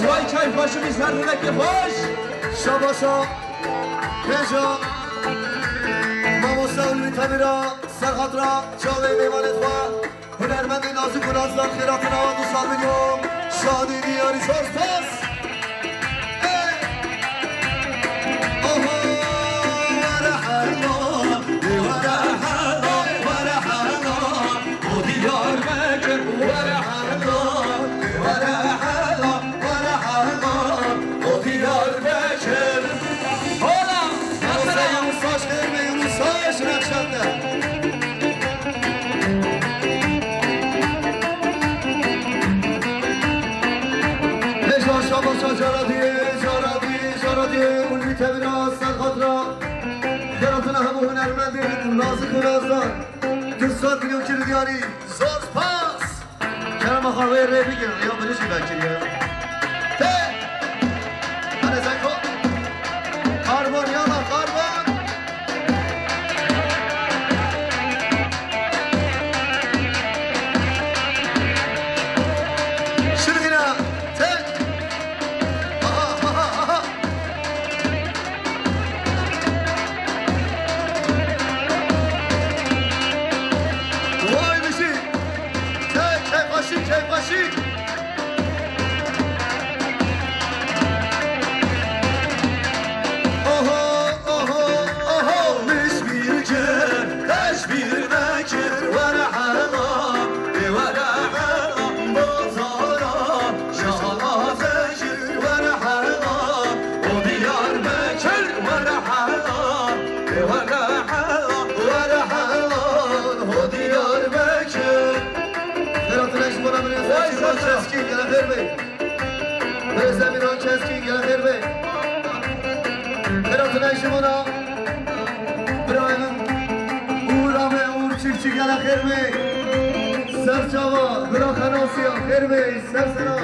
وای کیف باشو میزن که باش شباشا بجا ما مستقل تمیرا سرخط را جاوه میمانت و هنرمند نازک و نازدار خیرات نوان دو سال میلیون شادی دیاری ساز پاس اولوی تبیرا سرخط را خیراتون همه هنرمندی نازک و نازدار دوستان میلیون کیلو دیاری ساز پاس کرم خواهی ری بگیرم یا بلوشی بکریه هنه زنگ کن کاربان یالا کاربان شرگینا زمینان چسکی گل خیر بی برات نشمونا برایم اورامه اور چیچی گل خیر بی سر چاوا برا خناسیا خیر بی سر سنا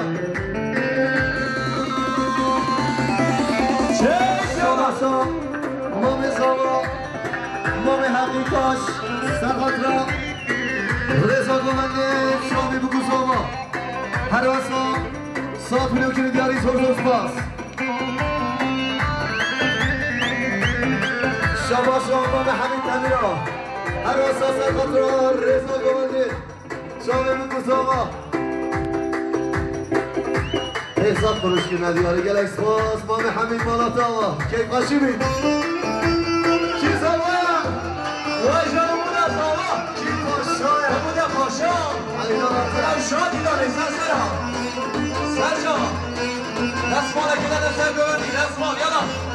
شباسا مامی ساوا مامی حقیقاش سرخط را رزا گمنده شامی بگو ساوا حراسا سات میلیون کیلو دیاری سرزوز باز شباش آقا به همین تمیرا هر اساس خاطر رزا گمانده شامل دوست آقا حساب خروش که ندیاره گلکس باز ما به همین مالات آقا کیف قاشی بید چیز آقا وای جانمون از آقا چی پاشای همونه پاشا هم شادی داره سرسرا سرجا دستمال اگه نده سر ببردی دستمال یالا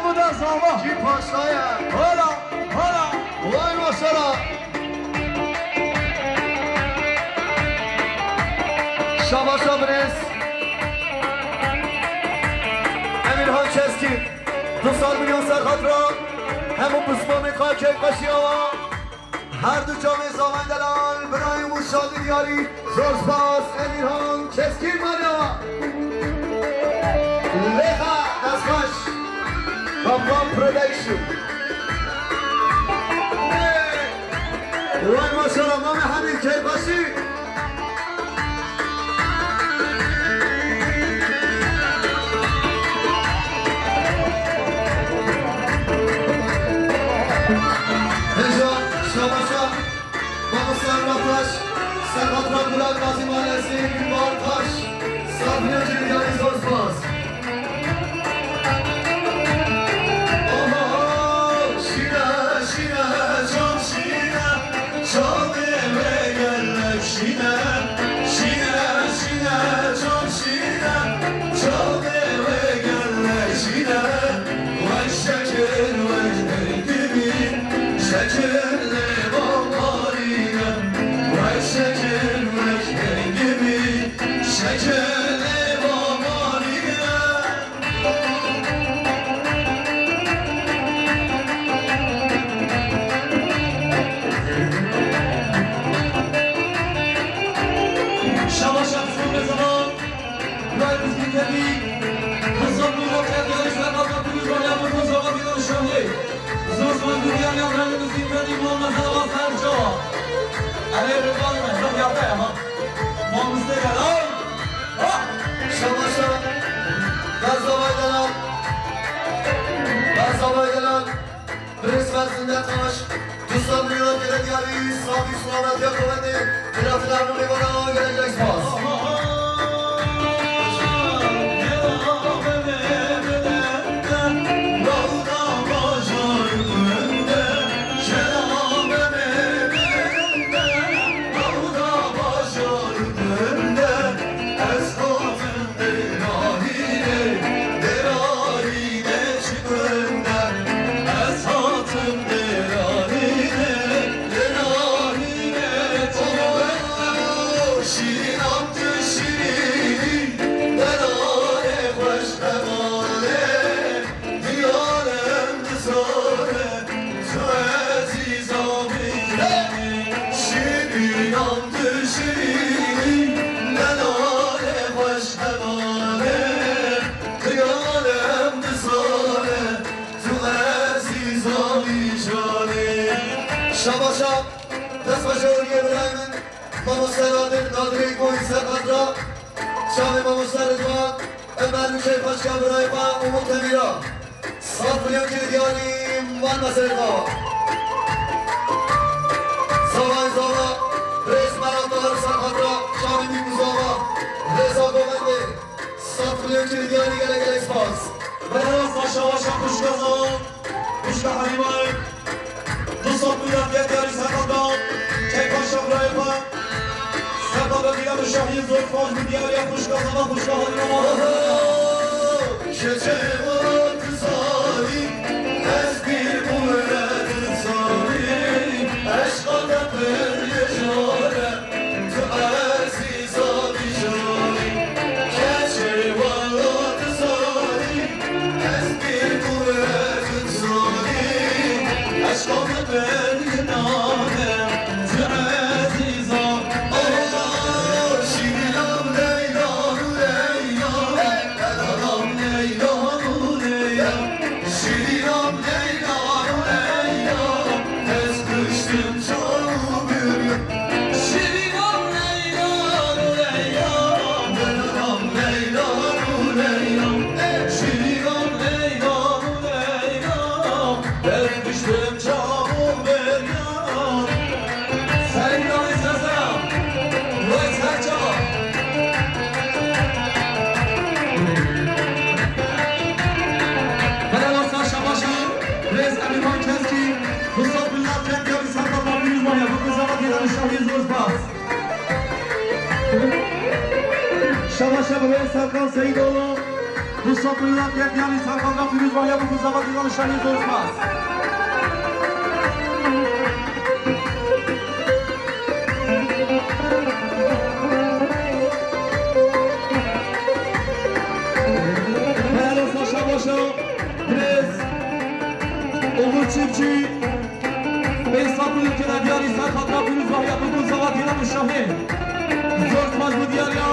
بودن زاما کی پاشایه حالا وای ماشالله شاباشا برنس امیرحان چسکی 2 میلیون سرخط را همون بسمان خواه که قشی آوا هر دو جامعه زامن دلال برای امون شادی دیاری زور سپاس امیرحان چسکی مانیا لیخا دستخاش کامران پرودکشن وای ماشالله مام همین که قشی شاباشا بابا سرماتاش سرماترا بلاد قاضی مالسی بیمار تاش صافیه جریانی زوز باز شینه جام شینه جامه بگلک شینه جام شینه جامه بگلک شینه وای شکر وای هنگیمی شکر دوستان میرون گره دیاری صافی سلامتی ها کوبنده جنافی در نوری بانا گره جایز باز شاباشا دست باشوریه برای من ماموسر آدر نادری کوی سرخط را شام ماموسر رضوان امر میشه پاشکا برای ما امون تمیرا 7 میلیون کلیدیانی وان مسئله با زوان زوا رئیس مرامدار سرخط را شام میگوزاوا رضا گومنده 7 میلیون کلیدیانی گله گله اسپاس بناس شاباشا خوشگا زمان خوشگا حریمای 200 میلیون دیاری سرخطان که پاشا برای ما سرخط دیگر شاهی زور فاز دیاری خوشگا زمان خوشگا حریمای که چه وقت سالی از bir مولد سالی عشقانه پر یجاره تو عزیزا بیشاری که چه وقت سالی از bir مولد سالی عشقانه پر یجاره تو عزیزا شیرینم لیلان شیرینم لیلان از کشتم چارو بریم شیرینم لیلان دلم لیلان شیرینم لیلان از کشتم چارو بریم سریعان سرسرم وای سرچا شما شب روی سرکان سعید اولو دوستان میلاد گردیانی سرخانگاه فیروز بایا و گوزاوا دیوان شاهی زورپاس Merhaba Şabaşa Prez Oğuz Çiftçi Beysaplı ülkeler diyarı Serhat'la Fürüz Vahya Bugün Zavat İlhan Şahin Zörtmaz bu diyar ya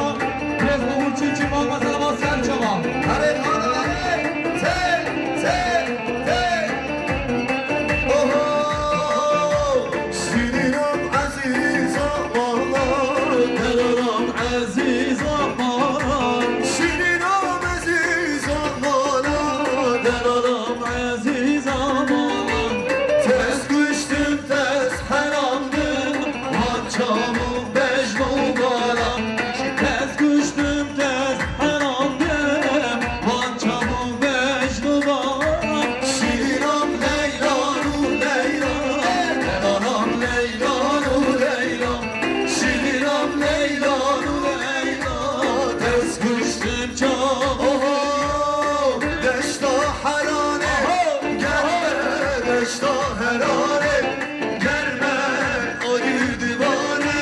Prez Oğuz Çiftçi Mağma Selama Serçava Hadi hadi Tek Oho Şirinim aziz aman Delaram aziz aman Şirinim aziz aman Delaram aziz aman Tez güçtüm tez heramdım Hançamı mecnun galam Tez güçtüm tez heramdım Hançamı mecnun galam Şirinim leylanu leylan Delaram leylanu leylam Şirinim leylanu leylan Tez güçtüm çam Oho Deşta herane Gelme Deşta herane Gelme O gül divane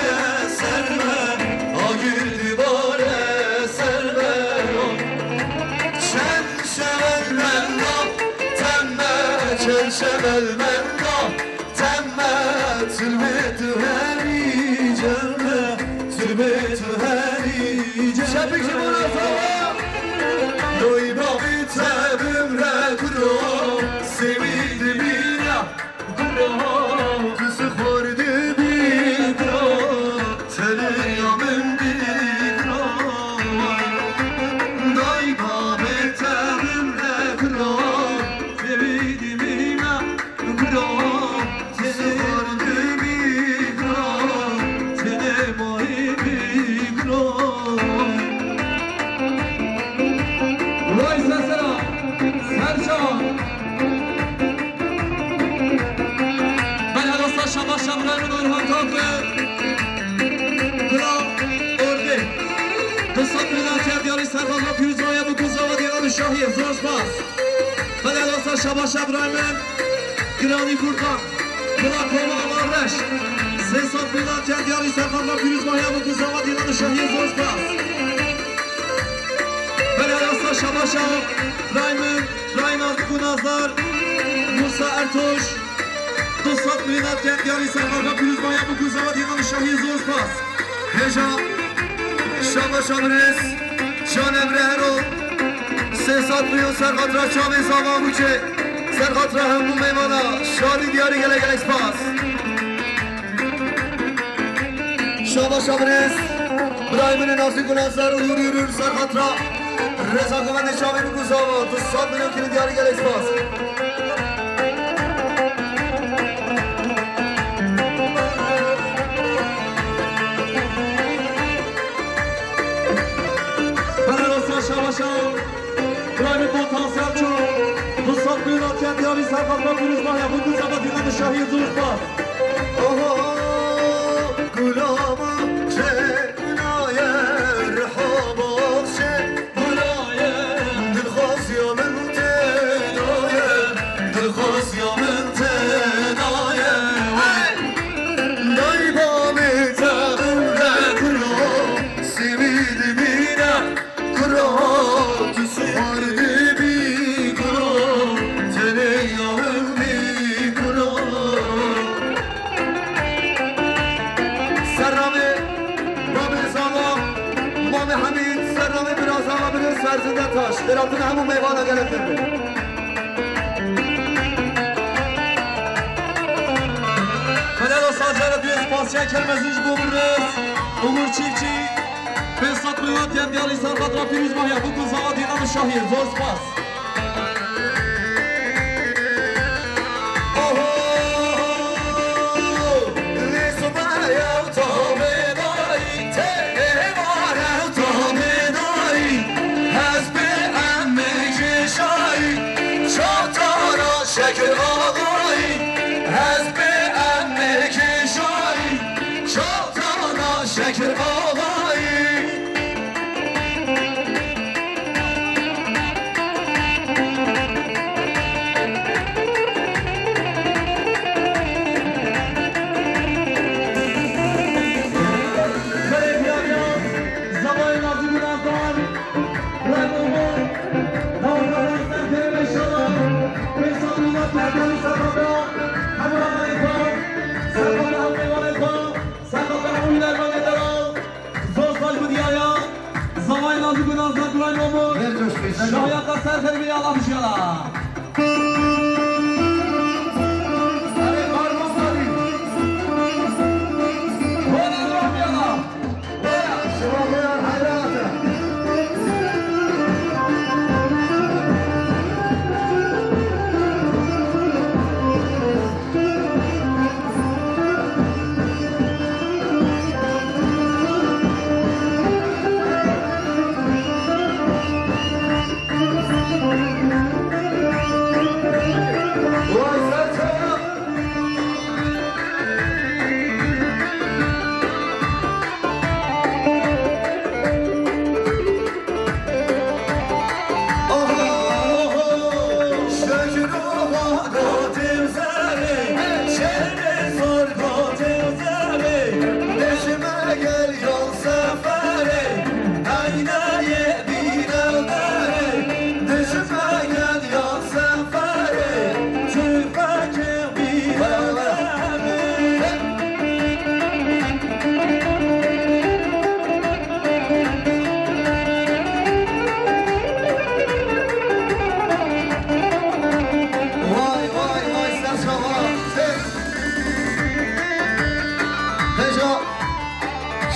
serme O gül divane serme Çen şevel menna Temme çen şevel menna Temme Tülbetü heri cemme Tülbetü heri cemme Şepiki Murat'a Doyma bitebim re kuro Sevildi bina kuro Kızı kordu bir kuro Senin yamın bir kuro Doyma bitebim re kuro Sevildi bina kuro Kızı kordu bir kuro Senin boyu bir kuro Vay sesena Sercan Ben arasla Şabaş Şamray'ın Orhan Tatlı Kral Ordi Kısat Milat Yardiyarı Serkan'la Füzra'ya bu kuzava diyanı Şahir Zorsbaz Ben arasla Şabaş Şamray'ın Krali Kurtan Kral Koma Amarreş Sesat Milat Yardiyarı Serkan'la Füzra'ya bu kuzava diyanı Şahir Zorsbaz Belarasa Şabaşa, Raymaz Kunazlar, Musa Ertoş, Dostat Milat Kendiyari Serkan'la Pürüzmaya bu kuzava diyanı Şahir Zorspas. Heja Şabaş Amres Can Emre Erol Sesat Biyo Serkatra Çavi Zaman Buçe Serkatra hem bu meymana Şari diyarı gele gele spas Şabaş Amres Brahim'in Nasi Kunazlar Uğur Yürür Serkatra Reza Kuvende Çavi bu kuzava Tıssat Biyo Kili diyarı gele spas Şabaşa, Brahim potansiyel çok. Dostat Milat Kendiyari Serkan'la Pürüzmaya bu kuzava diyanı Şahir Zorspas. Oho Gulama Cenaya Rehabak Hülaye, Dilkhaz ya min tenaye Dilkhaz ya min tenaye Daybami teğimle kura Simidi bina kura Tüsühardi bi kura Teneyahım bi kura Serrami Rabbi Zama Mami Hamid Serrami biraz alabilir Serzinde taş Kıratın hemen meyvana gerektirdi Helal olsun Can'a bir spasyen kelmesiz buluruz. Umur Çiftçi, Besat Milat Kendiyari Serkan'la Pürüzmaya bu kuzava diyanı Şahir Zorspas. Şekil ağayı Hezbi emmeki şahi Çatana şekil ağayı Tertemiz Serhat'a, Kamuran'a yapalım. Serhat'a Hamdeyvan yapalım. Serhat'a Hamdeyvan yapalım. Zostaş bu diyaya. Zaman nazı günahına duran olmuş. Ver coşkuyu sen. Şahiyatlar serteri bir alamış yana.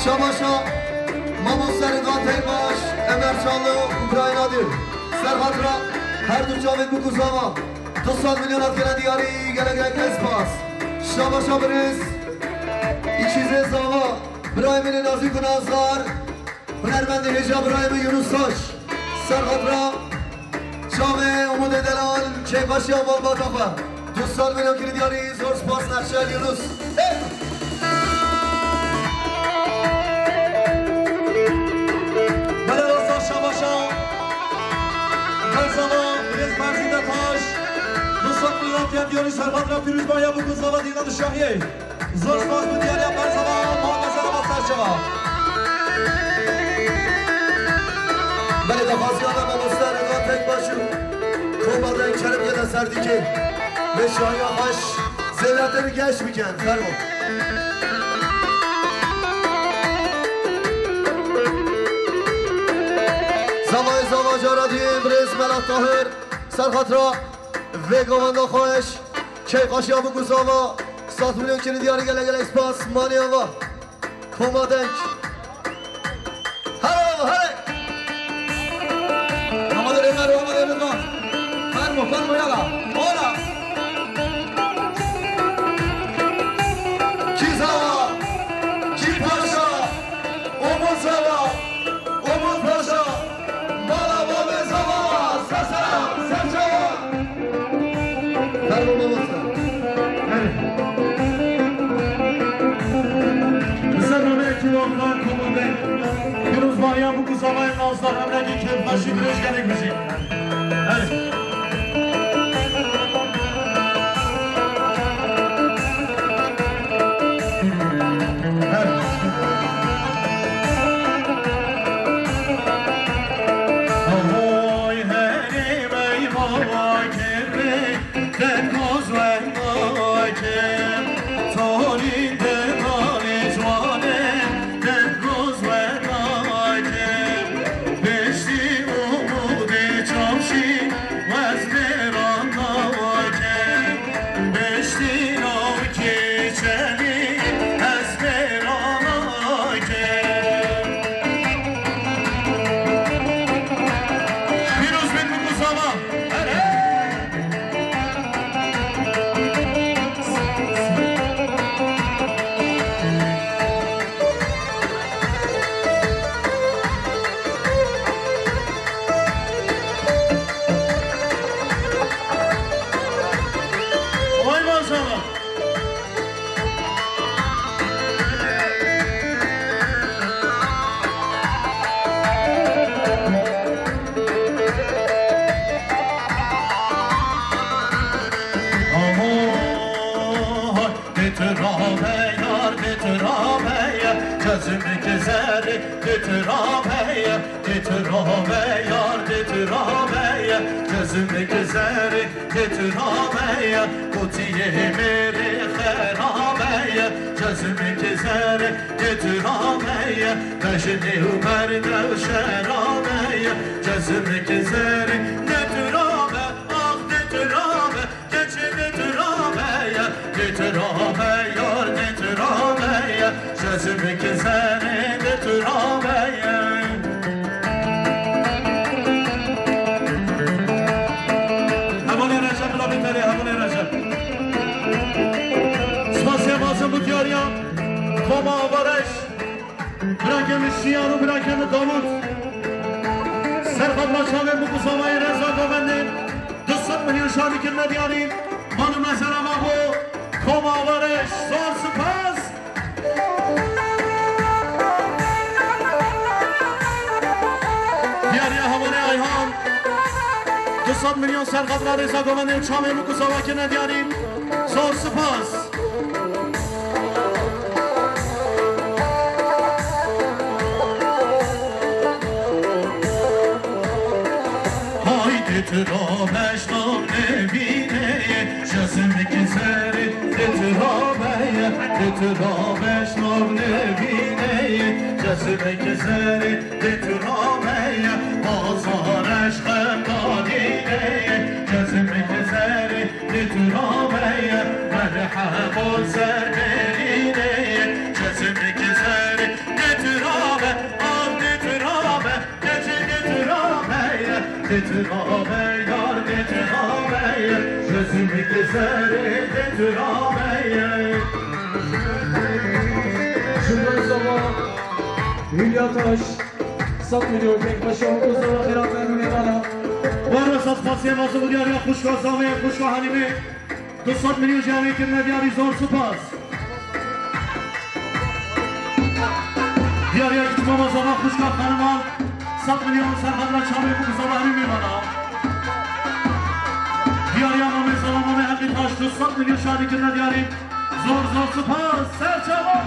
Şamaşa, Mamusların Gateybaş, Emerçanlı, Ukraynadır. Serhat'ra, her düçavit bu kuzama. 90 milyon atkene diyarı, gelecek espas. Şamaşa biriz, İkize Zava, Brahim'in Nazik Nazlar, Hünermendi Heca Brahim'in Yunus Taş. Serhat'ra, Şame, Umut Edelal, Keybaşı Amal Batafa. 90 milyon kiri diyarı, zor spas, Nakşel Yunus. Hey! Diyoruz Serhat'la Firuzbaya bu kızlava Dinan Şahiye. Zor spas bu diğer yapar sabah, Muhammed Selamat Serçava. Beni de fazla Mamusların Gateybaşı, Kovmadan Kerim Geden Serdiki. Ve Şahya Baş, Zevletleri geçmeyken, Fermo. Zavay Zavay Caradiyim, Brez Melah Tahir, Serhat'ra, ve Govanda Khoeş, Keykaşı Abu Kuzava, 100 milyon kini diyarı gele espas, Maniyava, Komadenk. Hello, hey! Hamadır Ömer, Hamadır Ömer. Fermo yala. Ola. Kizava, Kipaşa, Umut Zava, Umut Paşa, Malava ve Zava, Sasa, Serçava. Fermo Mamuslar. Kilomdan komandayım. Firuzbaya bu kuzavayın nazlar hamleki keyfaşı güreş gerek bizi. Hadi. yar Detrabeye Gözümü güzeli Detrabeye Detrabeye yar Detrabeye Gözümü güzeli Detrabeye Kutiye meri xerabeye Gözümü güzeli Detrabeye Beşini hüberde şerabeye Gözümü güzeli Detrabe Ah Detrabe Geçin Detrabeye Detrabe yar Detrabeye Gözümü güzeli Detrabeye Hamone Recep Rabiteri Hamone Recep Spasiye bazı bu diyarya Koma Avareş Bırakemi Şiyanı bırakemi Davut Serhat Maşavi Mukuzavayı Reza Govendi 200 milyon şarkının diyarı Manım Nezara Mahu Koma Avareş Zor Spas Diyarya Hamone Ayhan 200 milyon Serhat Reza Govendi Çami Mukuzavayı diyarı Zor Spas Detrabeş navnevine Gözümü güzeli Detrabeye Detrabeş navnevine Gözümü güzeli Detrabeye Bazar eşkem dadine Gözümü güzeli Detrabeye Merhab ol serberine Gözümü güzeli Detrabe Ah Detrabe Gece Detrabeye Detrabe yar Detrabe'ye Gözümü güzeli Detrabe'ye Şundan sonra Hülya Taş Satmıyor tek başa Mustafa Khirat Memnun Evana Var esas pasiye mazı bu diyarya Kuşka Zamiye Kuşka Hanimi 200 milyon camiyetin diyarı zor Spas Diyarya İçtimama Zama Kuşka Hanıman 7 milyon Serhat'la Çami Mustafa Hanimi bana Diyarya Mame Salamame Hakkı Taş 200 milyon şarkının diyarı Zor Spas Serçava